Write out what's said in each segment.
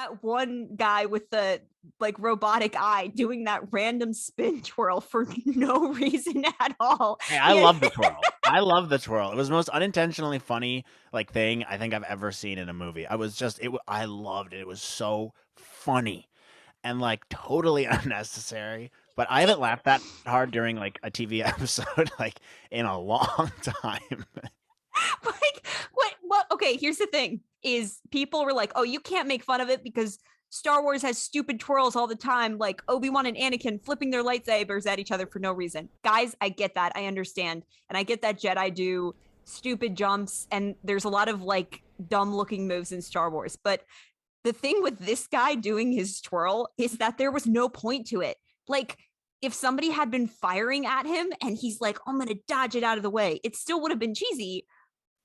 that one guy with the like robotic eye doing that random spin twirl for no reason at all. Hey, I Yeah. love the twirl. I love the twirl. It was the most unintentionally funny like thing I think I've ever seen in a movie. I was just I loved it. It was so funny and like totally unnecessary. But I haven't laughed that hard during like a TV episode like in a long time. Like what okay, here's the thing is people were like, oh, you can't make fun of it because Star Wars has stupid twirls all the time, like Obi-Wan and Anakin flipping their lightsabers at each other for no reason. Guys, I get that. I understand. And I get that Jedi do stupid jumps and there's a lot of like dumb looking moves in Star Wars. But the thing with this guy doing his twirl is that there was no point to it. Like, if somebody had been firing at him and he's like, I'm going to dodge it out of the way, it still would have been cheesy,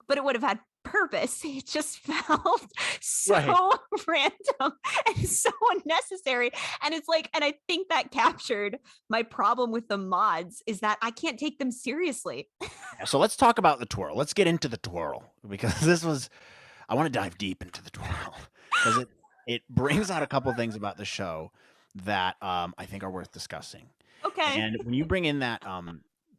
but it would have had purpose. It just felt so Right. random and so unnecessary. And it's like, and I think that captured my problem with the mods is that I can't take them seriously. So let's talk about the twirl. Let's get into the twirl because I want to dive deep into the twirl because it brings out a couple things about the show that I think are worth discussing. Okay. And when you bring in that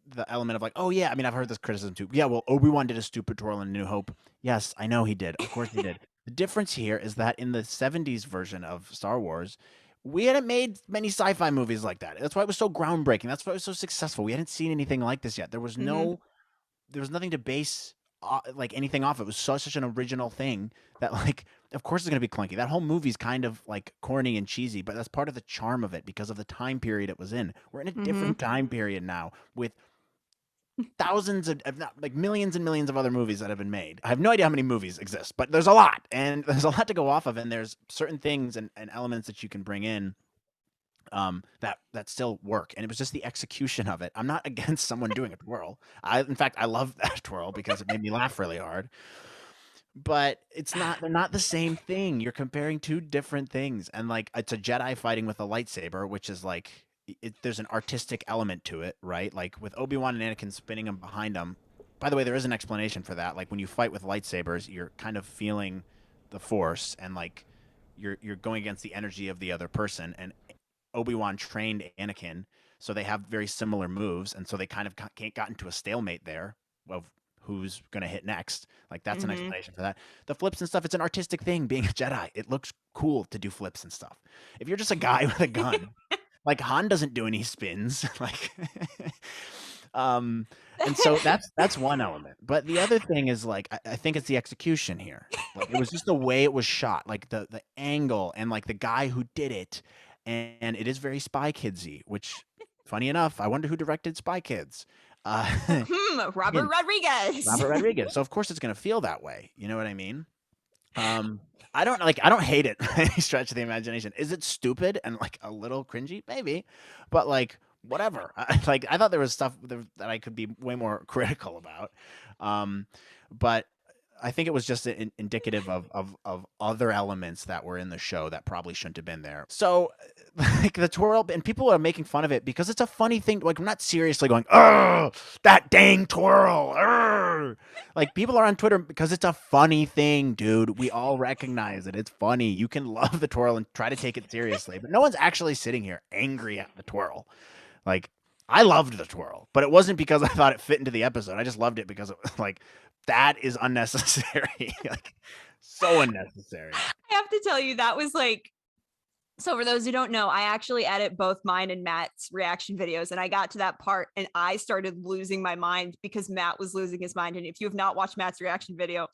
the element of like, oh yeah, I mean I've heard this criticism too. Yeah, well Obi-Wan did a stupid twirl in New Hope. Yes, I know he did. Of course he did. The difference here is that in the 70s version of Star Wars, we hadn't made many sci-fi movies like that. That's why it was so groundbreaking. That's why it was so successful. We hadn't seen anything like this yet. There was nothing to base like anything off. It was such an original thing that like of course it's going to be clunky. That whole movie's kind of like corny and cheesy, but that's part of the charm of it because of the time period it was in. We're in a different time period now with thousands of, if not like millions and millions of other movies that have been made. I have no idea how many movies exist, but there's a lot, and there's a lot to go off of, and there's certain things and elements that you can bring in that still work. And it was just the execution of it. I'm not against someone doing a twirl. In fact, I love that twirl because it made me laugh really hard. But they're not the same thing. You're comparing two different things. And like it's a Jedi fighting with a lightsaber, which is like there's an artistic element to it, right? Like with Obi-Wan and Anakin spinning them behind them. By the way, there is an explanation for that. Like when you fight with lightsabers, you're kind of feeling the force and like you're going against the energy of the other person. And Obi-Wan trained Anakin, so they have very similar moves, and so they kind of got into a stalemate there of who's going to hit next. Like that's an explanation for that. The flips and stuff, it's an artistic thing being a Jedi. It looks cool to do flips and stuff. If you're just a guy with a gun, like Han doesn't do any spins, like and so that's one element. But the other thing is like I think it's the execution here. Like it was just the way it was shot, like the angle and like the guy who did it. And it is very Spy Kidsy, which, funny enough, I wonder who directed Spy Kids. Robert Rodriguez. Robert Rodriguez. So of course it's gonna feel that way. You know what I mean? I don't hate it by any stretch of the imagination. Is it stupid and like a little cringy? Maybe, but like whatever. I thought there was stuff that I could be way more critical about. But I think it was just indicative of other elements that were in the show that probably shouldn't have been there. So, like the twirl, and people are making fun of it because it's a funny thing. Like, I'm not seriously going, "Oh, that dang twirl!" Arr! Like, people are on Twitter because it's a funny thing, dude. We all recognize it. It's funny. You can love the twirl and try to take it seriously, but no one's actually sitting here angry at the twirl. Like, I loved the twirl, but it wasn't because I thought it fit into the episode. I just loved it because it was like, that is unnecessary. Like so unnecessary. I have to tell you, that was like, so for those who don't know, I actually edit both mine and Matt's reaction videos. And I got to that part and I started losing my mind because Matt was losing his mind. And if you have not watched Matt's reaction video,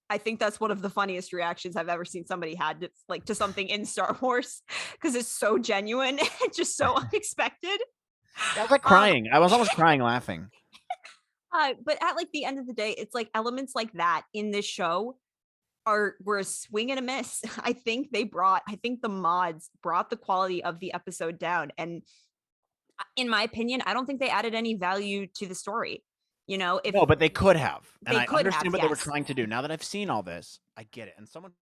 I think that's one of the funniest reactions I've ever seen somebody had to, like, to something in Star Wars because it's so genuine and just so unexpected. I was like crying. I was almost crying laughing. But at like the end of the day, it's like elements like that in this show were a swing and a miss. I think the mods brought the quality of the episode down. And in my opinion, I don't think they added any value to the story. You know, no, but they could have. And I understand what they were yes. trying to do. Now that I've seen all this, I get it. And someone